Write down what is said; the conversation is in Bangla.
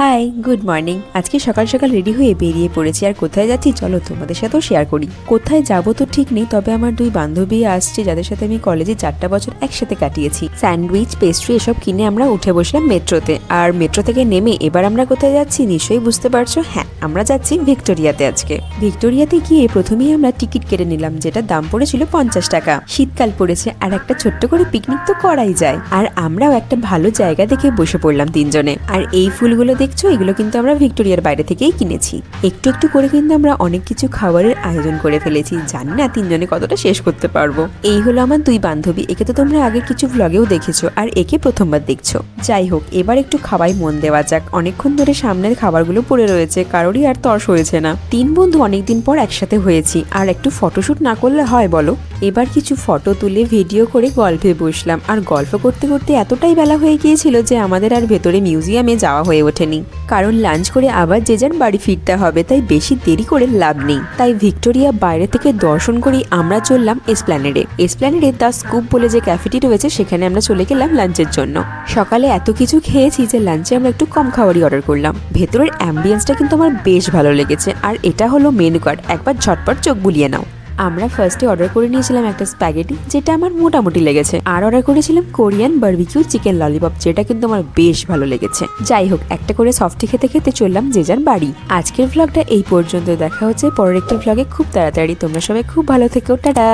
High, good morning. আজকে সকাল সকাল রেডি হয়ে বেরিয়ে পড়েছি। আর কোথায় যাচ্ছি চলো তোমাদের সাথেও শেয়ার করি। কোথায় যাবো তো ঠিক নেই, তবে আমার দুই বান্ধবী আসছে যাদের সাথে আমি কলেজে 4টা বছর একসাথে কাটিয়েছি। স্যান্ডউইচ, পেস্ট্রি এসব কিনে আমরা উঠে বসলাম মেট্রোতে। আর মেট্রো থেকে নেমে এবার আমরা কোথায় যাচ্ছি নিশ্চয়ই বুঝতে পারছো। হ্যাঁ, আমরা যাচ্ছি ভিক্টোরিয়াতে। আজকে ভিক্টোরিয়াতে গিয়ে প্রথমেই আমরা টিকিট কেটে নিলাম, যেটা দাম পড়েছিল 50 টাকা। শীতকাল পড়েছে আর একটা ছোট্ট করে পিকনিক তো করাই যায়। আর আমরাও একটা ভালো জায়গা দেখে বসে পড়লাম তিনজনে। আর এই ফুলগুলো দেখছো, এগুলো কিন্তু আমরা ভিক্টোরিয়ার বাইরে থেকেই কিনেছি। একটু একটু করে কিন্তু আমরা অনেক কিছু খাবারের আয়োজন করে ফেলেছি। জানি না তিনজনে কতটা শেষ করতে পারবো। এই হলো আমার দুই বান্ধবী। একে তো তোমরা আগের কিছু ভ্লগেও দেখেছো, আর একে প্রথমবার দেখছো। যাই হোক, এবার একটু খাওয়াই মন দেওয়া যাক। অনেকক্ষণ ধরে সামনের খাবারগুলো পড়ে রয়েছে, কারোরই আর তর্স হয়েছে না। তিন বন্ধু অনেকদিন পর একসাথে হয়েছি, আর একটু ফটোশুট না করলে হয় বলো। এবার কিছু ফটো তুলে ভিডিও করে গল্পে বসলাম। আর গল্প করতে করতে এতটাই বেলা হয়ে গিয়েছিল যে আমাদের আর ভেতরে মিউজিয়ামে যাওয়া হয়ে ওঠেনি, কারণ লাঞ্চ করে আবার যে যার বাড়ি ফিরতে হবে। তাই বেশি দেরি করে লাভ নেই। তাই ভিক্টোরিয়া বাইরে থেকে দর্শন করেই আমরা চললাম এসপ্ল্যানেডে। এসপ্ল্যানেডে দ্য স্কুপ বলে যে ক্যাফেটি রয়েছে, সেখানে আমরা চলে গেলাম লাঞ্চের জন্য। সকালে এত কিছু খেয়েছি যে লাঞ্চে আমরা একটু কম খাবারই অর্ডার করলাম। ভেতরের অ্যাম্বিয়েন্সটা কিন্তু আমার বেশ ভালো লেগেছে। আর এটা হলো মেনু কার্ড, একবার ঝটপট চোখ বুলিয়ে নাও। আমরা ফার্স্টে অর্ডার করে নিয়েছিলাম একটা স্প্যাগেটি, যেটা আমার মোটামুটি লেগেছে। আর অর্ডার করেছিলাম কোরিয়ান বারবিকিউ চিকেন ললিপপ, যেটা কিন্তু আমার বেশ ভালো লেগেছে। যাই হোক, একটা করে সফটি খেতে খেতে চললাম যে যার বাড়ি। আজকের ভ্লগটা এই পর্যন্ত। দেখা হচ্ছে পরের একটা ভ্লগে খুব তাড়াতাড়ি। তোমরা সবাই খুব ভালো থেকো। টাটা।